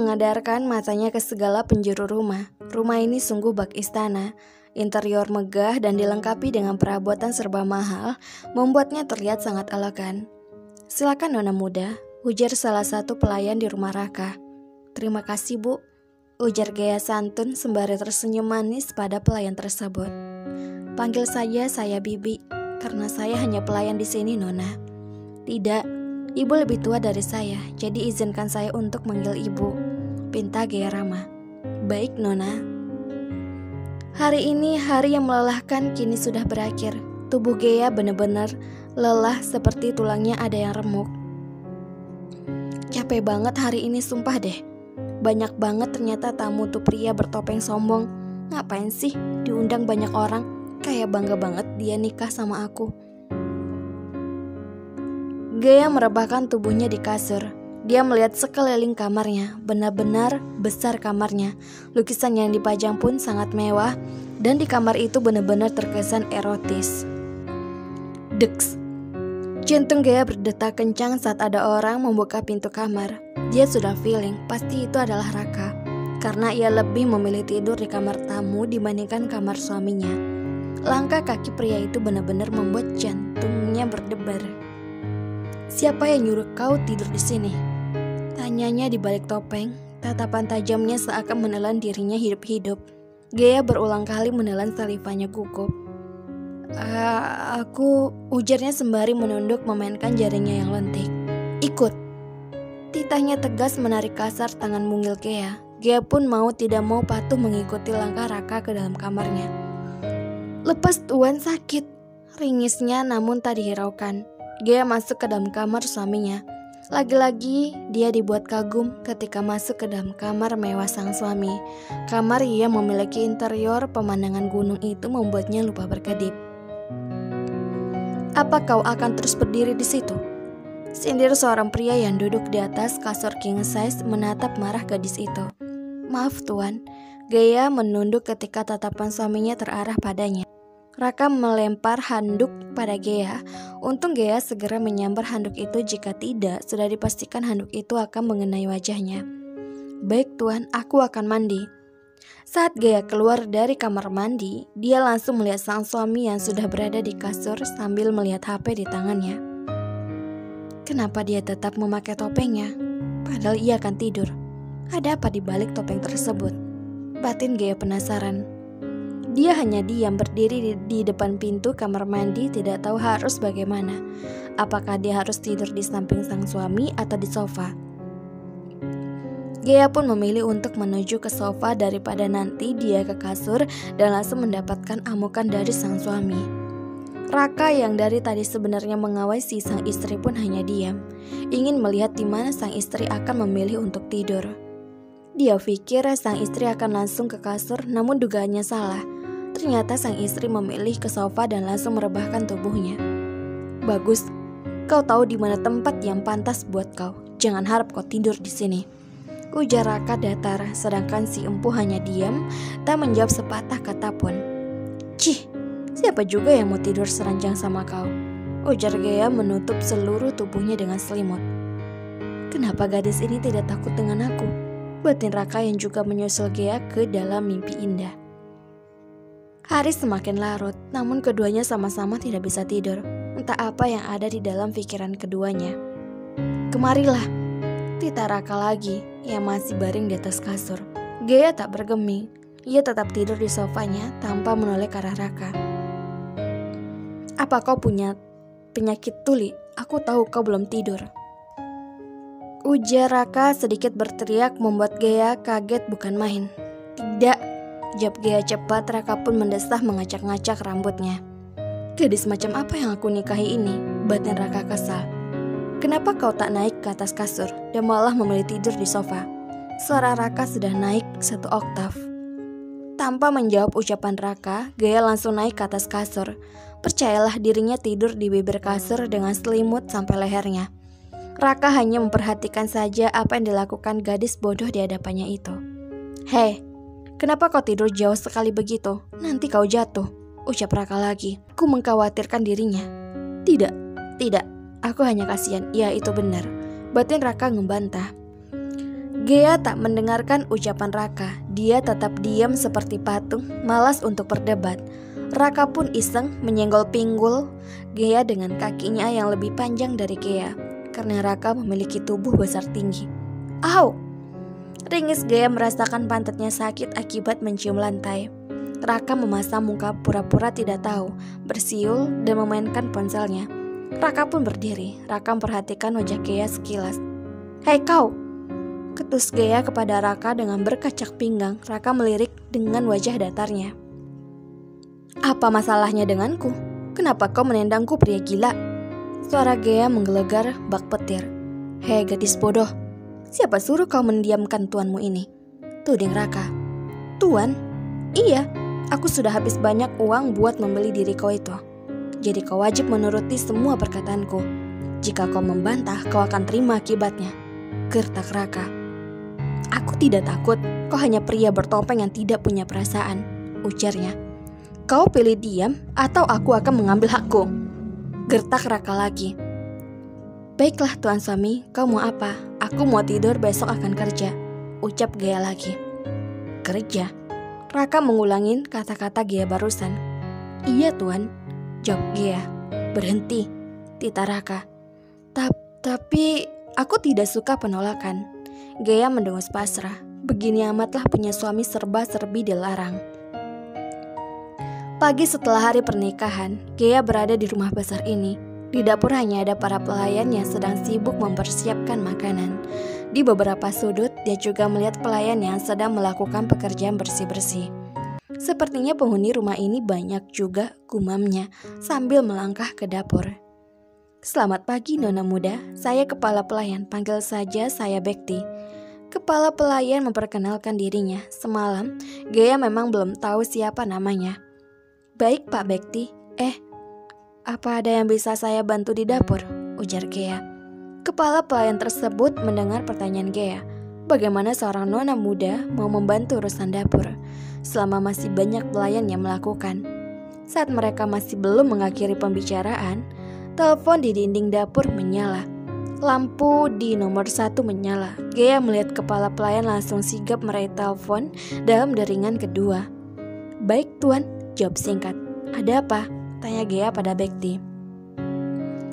mengadarkan matanya ke segala penjuru rumah. Rumah ini sungguh bak istana. Interior megah dan dilengkapi dengan perabotan serba mahal, membuatnya terlihat sangat elegan. "Silakan Nona muda," ujar salah satu pelayan di rumah Raka. "Terima kasih Bu," ujar gaya santun sembari tersenyum manis pada pelayan tersebut. "Panggil saja saya Bibi, karena saya hanya pelayan di sini Nona." "Tidak, Ibu lebih tua dari saya, jadi izinkan saya untuk manggil Ibu," pinta gaya ramah. "Baik Nona." Hari ini hari yang melelahkan kini sudah berakhir. Tubuh Gea benar-benar lelah seperti tulangnya ada yang remuk. "Capek banget hari ini sumpah deh. Banyak banget ternyata tamu tuh pria bertopeng sombong. Ngapain sih diundang banyak orang? Kayak bangga banget dia nikah sama aku." Gea merebahkan tubuhnya di kasur. Dia melihat sekeliling kamarnya, benar-benar besar kamarnya. Lukisan yang dipajang pun sangat mewah, dan di kamar itu benar-benar terkesan erotis. Deks. Jantung Gea berdetak kencang saat ada orang membuka pintu kamar. Dia sudah feeling, pasti itu adalah Raka, karena ia lebih memilih tidur di kamar tamu dibandingkan kamar suaminya. Langkah kaki pria itu benar-benar membuat jantungnya berdebar. "Siapa yang nyuruh kau tidur di sini?" tanyanya di balik topeng. Tatapan tajamnya seakan menelan dirinya hidup-hidup. Gea berulang kali menelan salivanya gugup. Aku," ujarnya sembari menunduk memainkan jarinya yang lentik. "Ikut." Titahnya tegas menarik kasar tangan mungil Gea. Gea pun mau tidak mau patuh mengikuti langkah Raka ke dalam kamarnya. "Lepas Tuan, sakit," ringisnya namun tak dihiraukan. Gea masuk ke dalam kamar suaminya. Lagi-lagi dia dibuat kagum ketika masuk ke dalam kamar mewah sang suami. Kamar yang memiliki interior pemandangan gunung itu membuatnya lupa berkedip. "Apa kau akan terus berdiri di situ?" sindir seorang pria yang duduk di atas kasur king size menatap marah gadis itu. "Maaf Tuan." Gea menunduk ketika tatapan suaminya terarah padanya. Raka melempar handuk pada Gea. Untung Gea segera menyambar handuk itu, jika tidak sudah dipastikan handuk itu akan mengenai wajahnya. "Baik Tuan, aku akan mandi." Saat Gea keluar dari kamar mandi, dia langsung melihat sang suami yang sudah berada di kasur sambil melihat HP di tangannya. Kenapa dia tetap memakai topengnya? Padahal ia akan tidur. Ada apa di balik topeng tersebut? Batin Gea penasaran. Dia hanya diam berdiri di depan pintu kamar mandi, tidak tahu harus bagaimana. Apakah dia harus tidur di samping sang suami atau di sofa? Gea pun memilih untuk menuju ke sofa daripada nanti dia ke kasur dan langsung mendapatkan amukan dari sang suami. Raka yang dari tadi sebenarnya mengawasi sang istri pun hanya diam, ingin melihat di mana sang istri akan memilih untuk tidur. Dia pikir sang istri akan langsung ke kasur, namun dugaannya salah. Ternyata sang istri memilih ke sofa dan langsung merebahkan tubuhnya. "Bagus, kau tahu di mana tempat yang pantas buat kau. Jangan harap kau tidur di sini," ujar Raka datar, sedangkan si empu hanya diam, tak menjawab sepatah kata pun. "Cih, siapa juga yang mau tidur seranjang sama kau?" ujar Gea menutup seluruh tubuhnya dengan selimut. "Kenapa gadis ini tidak takut dengan aku?" batin Raka yang juga menyusul Gea ke dalam mimpi indah. Hari semakin larut, namun keduanya sama-sama tidak bisa tidur. Entah apa yang ada di dalam pikiran keduanya. "Kemarilah," tita Raka lagi, yang masih baring di atas kasur. Gea tak bergeming. Ia tetap tidur di sofanya tanpa menoleh ke arah Raka. "Apa kau punya penyakit tuli? Aku tahu kau belum tidur," ujar Raka sedikit berteriak membuat Gea kaget bukan main. "Tidak," jawab Gea cepat. Raka pun mendesah mengacak-ngacak rambutnya. "Gadis macam apa yang aku nikahi ini?" batin Raka kesal. "Kenapa kau tak naik ke atas kasur dan malah memilih tidur di sofa?" Suara Raka sudah naik 1 oktav. Tanpa menjawab ucapan Raka, Gea langsung naik ke atas kasur. Percayalah dirinya tidur di bibir kasur dengan selimut sampai lehernya. Raka hanya memperhatikan saja apa yang dilakukan gadis bodoh di hadapannya itu. "Hei, kenapa kau tidur jauh sekali begitu? Nanti kau jatuh," ucap Raka lagi. "Aku mengkhawatirkan dirinya." Tidak, aku hanya kasihan." "Ya, itu benar," batin Raka membantah. Gea tak mendengarkan ucapan Raka. Dia tetap diam seperti patung, malas untuk berdebat. Raka pun iseng menyenggol pinggul Gea dengan kakinya yang lebih panjang dari Gea, karena Raka memiliki tubuh besar tinggi. Au! Ringis Gea merasakan pantatnya sakit akibat mencium lantai. Raka memasang muka pura-pura tidak tahu, bersiul dan memainkan ponselnya. Raka pun berdiri. Raka memperhatikan wajah Gea sekilas. Hei kau! Ketus Gea kepada Raka dengan berkacak pinggang. Raka melirik dengan wajah datarnya. Apa masalahnya denganku? Kenapa kau menendangku, pria gila? Suara Gea menggelegar bak petir. Hei gadis bodoh, siapa suruh kau mendiamkan tuanmu ini? Tuding Raka. Tuan? Iya, aku sudah habis banyak uang buat membeli diri kau itu. Jadi kau wajib menuruti semua perkataanku. Jika kau membantah, kau akan terima akibatnya. Gertak Raka. Aku tidak takut, kau hanya pria bertopeng yang tidak punya perasaan, ujarnya. Kau pilih diam atau aku akan mengambil hakku. Gertak Raka lagi. Baiklah tuan suami, kau mau apa? Aku mau tidur, besok akan kerja, ucap Gea lagi. Kerja? Raka mengulangin kata-kata Gea barusan. Iya tuan, jawab Gea. Berhenti, tita Raka. Tapi aku tidak suka penolakan. Gea mendengus pasrah. Begini amatlah punya suami serba-serbi dilarang. Pagi setelah hari pernikahan, Gea berada di rumah besar ini. Di dapur hanya ada para pelayan yang sedang sibuk mempersiapkan makanan. Di beberapa sudut, dia juga melihat pelayan yang sedang melakukan pekerjaan bersih-bersih. Sepertinya penghuni rumah ini banyak juga, gumamnya sambil melangkah ke dapur. Selamat pagi nona muda, saya kepala pelayan, panggil saja saya Bekti. Kepala pelayan memperkenalkan dirinya. Semalam, Gea memang belum tahu siapa namanya. Baik Pak Bekti, apa ada yang bisa saya bantu di dapur? Ujar Gea. Kepala pelayan tersebut mendengar pertanyaan Gea. Bagaimana seorang nona muda mau membantu urusan dapur selama masih banyak pelayan yang melakukan? Saat mereka masih belum mengakhiri pembicaraan, telepon di dinding dapur menyala. Lampu di nomor 1 menyala. Gea melihat kepala pelayan langsung sigap meraih telepon dalam deringan kedua. Baik tuan, jawab singkat. Ada apa? Tanya Gea pada Bekti.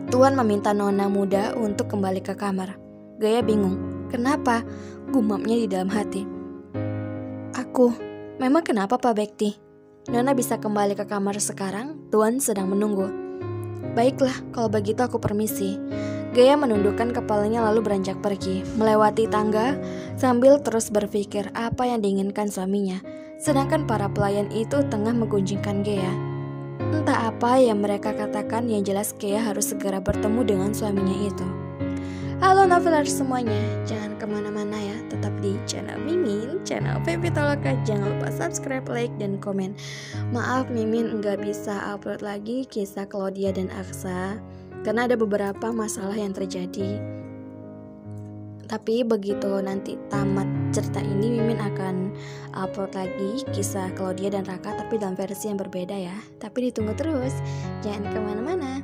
Tuan meminta nona muda untuk kembali ke kamar. Gea bingung. Kenapa? Gumamnya di dalam hati. Memang kenapa Pak Bekti? Nona bisa kembali ke kamar sekarang, Tuan sedang menunggu. Baiklah, kalau begitu aku permisi. Gea menundukkan kepalanya lalu beranjak pergi, melewati tangga sambil terus berpikir apa yang diinginkan suaminya. Sedangkan para pelayan itu tengah menggunjingkan Gea. Entah apa yang mereka katakan, yang jelas Gea harus segera bertemu dengan suaminya itu. Halo novelers semuanya, jangan kemana-mana ya, tetap di channel Mimin, channel Vivitoloka. Jangan lupa subscribe, like, dan komen. Maaf Mimin nggak bisa upload lagi kisah Claudia dan Aksa karena ada beberapa masalah yang terjadi. Tapi begitu nanti tamat cerita ini, Mimin akan upload lagi kisah Claudia dan Raka, tapi dalam versi yang berbeda ya. Tapi ditunggu terus, jangan kemana-mana,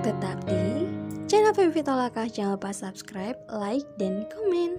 tetap di channel Vivitoloka. Jangan lupa subscribe, like, dan komen.